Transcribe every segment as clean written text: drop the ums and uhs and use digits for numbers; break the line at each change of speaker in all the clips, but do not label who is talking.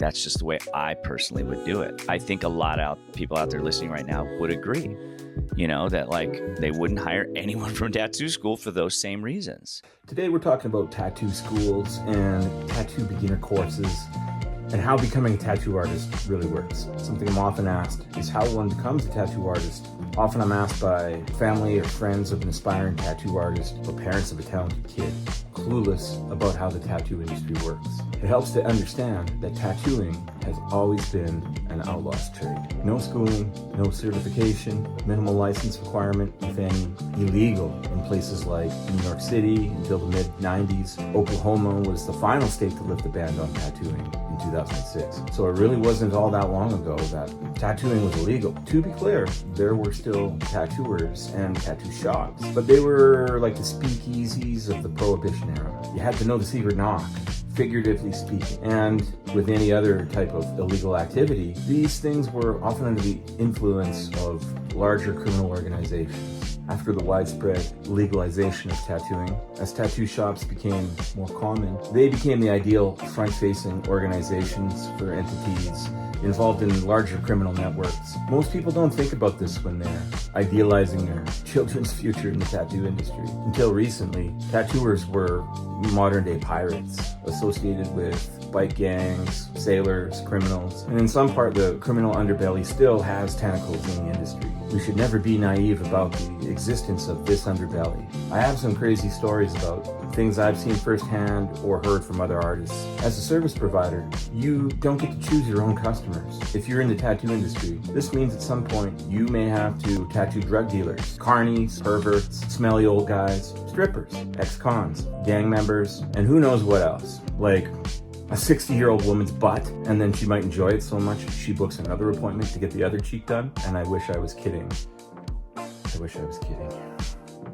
That's just the way I personally would do it. I think a lot of people out there listening right now would agree, that like they wouldn't hire anyone from tattoo school for those same reasons.
Today we're talking about tattoo schools and tattoo beginner courses and how becoming a tattoo artist really works. Something I'm often asked is how one becomes a tattoo artist. Often I'm asked by family or friends of an aspiring tattoo artist or parents of a talented kid, clueless about how the tattoo industry works. It helps to understand that tattooing has always been an outlaw's trade. No schooling, no certification, minimal license requirement, if any, illegal in places like New York City until the mid-90s. Oklahoma was the final state to lift the ban on tattooing in 2006. So it really wasn't all that long ago that tattooing was illegal. To be clear, there were still tattooers and tattoo shops, but they were like the speakeasies of the Prohibition era. You had to know the secret knock, figuratively speaking. And with any other type of illegal activity, these things were often under the influence of larger criminal organizations. After the widespread legalization of tattooing, as tattoo shops became more common, they became the ideal front-facing organizations for entities involved in larger criminal networks. Most people don't think about this when they're idealizing their children's future in the tattoo industry. Until recently, tattooers were modern-day pirates associated with bike gangs, sailors, criminals, and in some part the criminal underbelly still has tentacles in the industry. We should never be naive about the existence of this underbelly. I have some crazy stories about things I've seen firsthand or heard from other artists. As a service provider, you don't get to choose your own customers. If you're in the tattoo industry, this means at some point you may have to tattoo drug dealers, carnies, perverts, smelly old guys, strippers, ex-cons, gang members, and who knows what else. Like a 60-year-old woman's butt, and then she might enjoy it so much she books another appointment to get the other cheek done. And I wish I was kidding.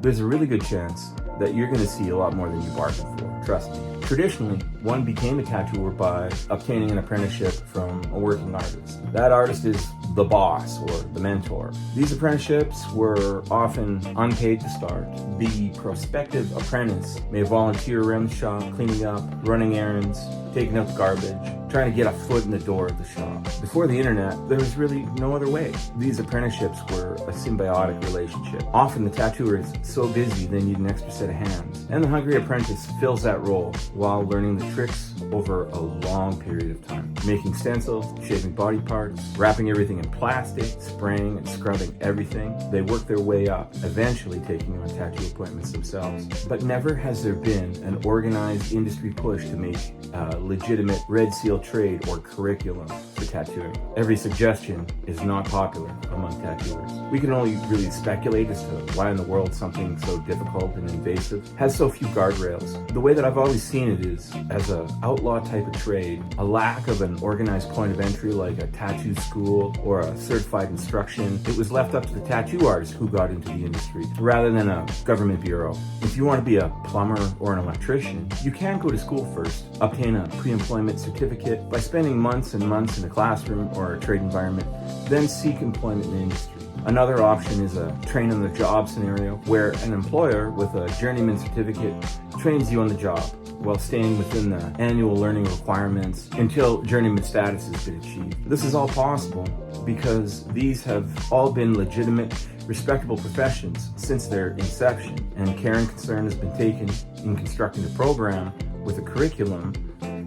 There's a really good chance that you're going to see a lot more than you bargained for, trust me. Traditionally, one became a tattooer by obtaining an apprenticeship from a working artist. That artist is the boss or the mentor. These apprenticeships were often unpaid to start. The prospective apprentice may volunteer around the shop, cleaning up, running errands, taking out the garbage, trying to get a foot in the door of the shop. Before the internet, there was really no other way. These apprenticeships were a symbiotic relationship. Often the tattooer is so busy they need an extra set of hands, and the hungry apprentice fills that role while learning the tricks over a long period of time. Making stencils, shaving body parts, wrapping everything in plastic, spraying and scrubbing everything. They work their way up, eventually taking on tattoo appointments themselves. But never has there been an organized industry push to make a legitimate Red Seal trade or curriculum for tattooing. Every suggestion is not popular among tattooers. We can only really speculate as to why in the world something so difficult and invasive has so few guardrails. The way that I've always seen it is as an outlaw type of trade, a lack of an organized point of entry like a tattoo school or a certified instruction. It was left up to the tattoo artist who got into the industry rather than a government bureau. If you want to be a plumber or an electrician, you can go to school first, obtain a pre-employment certificate by spending months and months in a classroom or a trade environment, then seek employment in the industry. Another option is a train-on-the-job scenario where an employer with a journeyman certificate trains you on the job while staying within the annual learning requirements until journeyman status has been achieved. This is all possible because these have all been legitimate, respectable professions since their inception, and care and concern has been taken in constructing a program with a curriculum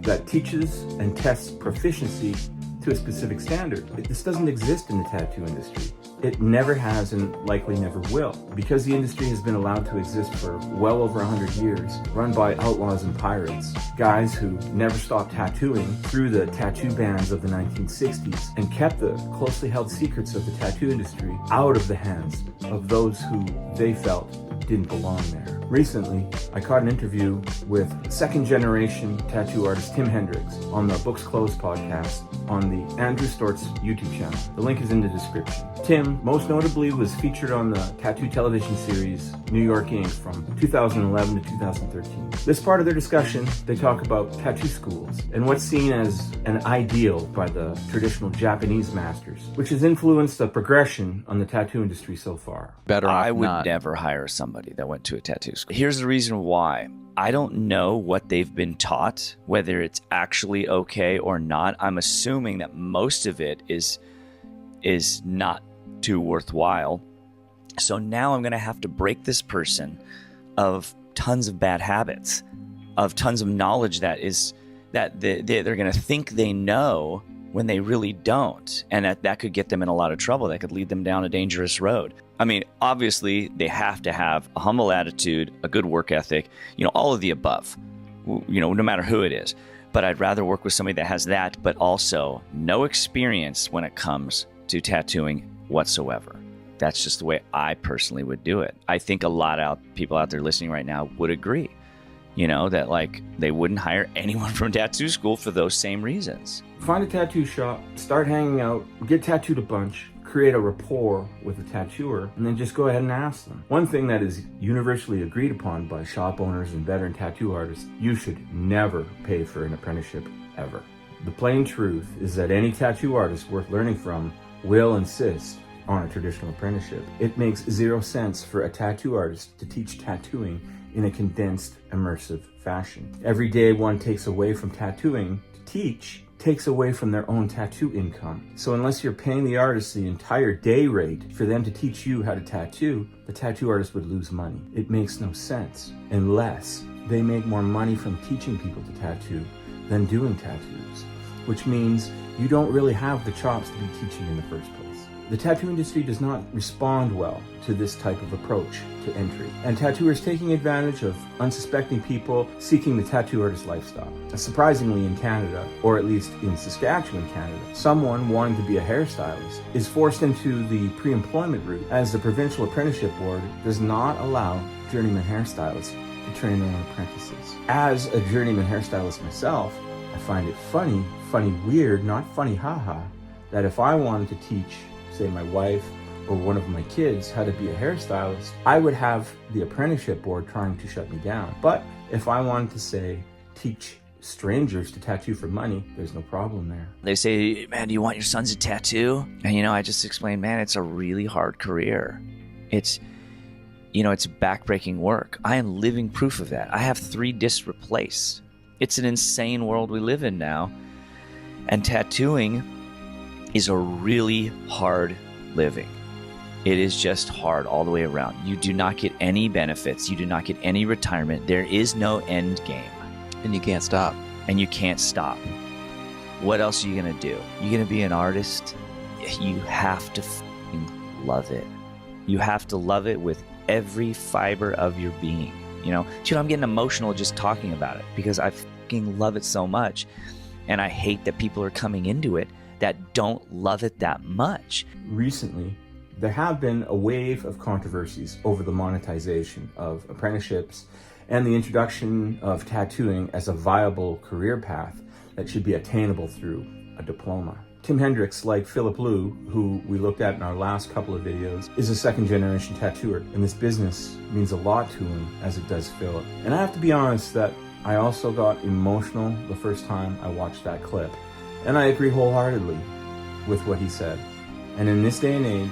that teaches and tests proficiency to a specific standard. This doesn't exist in the tattoo industry. It never has and likely never will. Because the industry has been allowed to exist for well over 100 years, run by outlaws and pirates, guys who never stopped tattooing through the tattoo bans of the 1960s and kept the closely held secrets of the tattoo industry out of the hands of those who they felt didn't belong there. Recently, I caught an interview with second-generation tattoo artist Tim Hendricks on the Books Closed podcast on the Andrew Stortz YouTube channel. The link is in the description. Tim, most notably, was featured on the tattoo television series New York Inc. from 2011 to 2013. This part of their discussion, they talk about tattoo schools and what's seen as an ideal by the traditional Japanese masters, which has influenced the progression on the tattoo industry so far.
I would never hire somebody that went to a tattoo school. Here's the reason why. I don't know what they've been taught, whether it's actually okay or not. I'm assuming that most of it is not too worthwhile. So now I'm going to have to break this person of tons of bad habits, of tons of knowledge that they're going to think they know when they really don't. And that could get them in a lot of trouble. That could lead them down a dangerous road. I mean, obviously, they have to have a humble attitude, a good work ethic, all of the above, no matter who it is. But I'd rather work with somebody that has that, but also no experience when it comes to tattooing whatsoever. That's just the way I personally would do it. I think a lot of people out there listening right now would agree, that like they wouldn't hire anyone from tattoo school for those same reasons.
Find a tattoo shop, start hanging out, get tattooed a bunch, create a rapport with the tattooer, and then just go ahead and ask them. One thing that is universally agreed upon by shop owners and veteran tattoo artists: you should never pay for an apprenticeship, ever. The plain truth is that any tattoo artist worth learning from will insist on a traditional apprenticeship. It makes zero sense for a tattoo artist to teach tattooing in a condensed, immersive fashion. Every day one takes away from tattooing to teach takes away from their own tattoo income. So unless you're paying the artist the entire day rate for them to teach you how to tattoo, the tattoo artist would lose money. It makes no sense unless they make more money from teaching people to tattoo than doing tattoos, which means you don't really have the chops to be teaching in the first place. The tattoo industry does not respond well to this type of approach to entry, and tattooers taking advantage of unsuspecting people seeking the tattoo artist lifestyle. Surprisingly, in Canada, or at least in Saskatchewan, Canada, someone wanting to be a hairstylist is forced into the pre-employment route, as the Provincial Apprenticeship Board does not allow journeyman hairstylists to train their own apprentices. As a journeyman hairstylist myself, I find it funny, weird, not funny haha, that if I wanted to teach, say, my wife or one of my kids how to be a hairstylist, I would have the apprenticeship board trying to shut me down. But if I wanted to, say, teach strangers to tattoo for money, there's no problem there.
They say, man, do you want your sons to tattoo? And I just explained, man, it's a really hard career. It's backbreaking work. I am living proof of that. I have 3 discs replaced. It's an insane world we live in now. And tattooing is a really hard living. It is just hard all the way around. You do not get any benefits. You do not get any retirement. There is no end game.
And you can't stop.
And you can't stop. What else are you going to do? You're going to be an artist? You have to love it. You have to love it with every fiber of your being. I'm getting emotional just talking about it because I love it so much. And I hate that people are coming into it that don't love it that much.
Recently, there have been a wave of controversies over the monetization of apprenticeships and the introduction of tattooing as a viable career path that should be attainable through a diploma. Tim Hendricks, like Philip Liu, who we looked at in our last couple of videos, is a second-generation tattooer, and this business means a lot to him, as it does Philip. And I have to be honest that I also got emotional the first time I watched that clip. And I agree wholeheartedly with what he said. And in this day and age,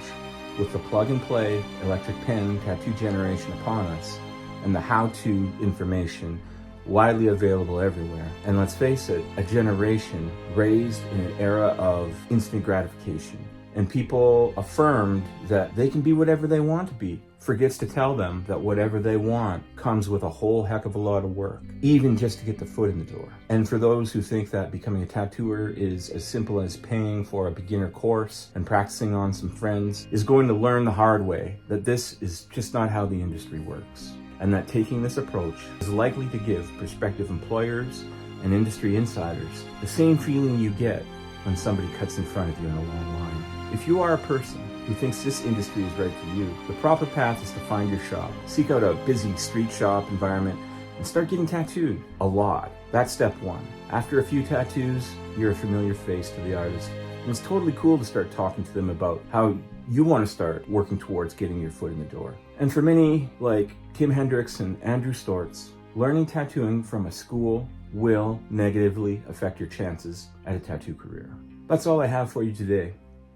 with the plug-and-play electric pen tattoo generation upon us, and the how-to information widely available everywhere, and let's face it, a generation raised in an era of instant gratification, and people affirmed that they can be whatever they want to be, forgets to tell them that whatever they want comes with a whole heck of a lot of work, even just to get the foot in the door. And for those who think that becoming a tattooer is as simple as paying for a beginner course and practicing on some friends, is going to learn the hard way that this is just not how the industry works, and that taking this approach is likely to give prospective employers and industry insiders the same feeling you get when somebody cuts in front of you in a long line. If you are a person who thinks this industry is right for you, the proper path is to find your shop. Seek out a busy street shop environment and start getting tattooed a lot. That's step 1. After a few tattoos, you're a familiar face to the artist, and it's totally cool to start talking to them about how you want to start working towards getting your foot in the door. And for many, like Tim Hendricks and Andrew Stortz, learning tattooing from a school will negatively affect your chances at a tattoo career. That's all I have for you today.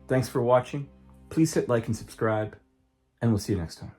Thanks for watching. Please hit like and subscribe, and we'll see you next time.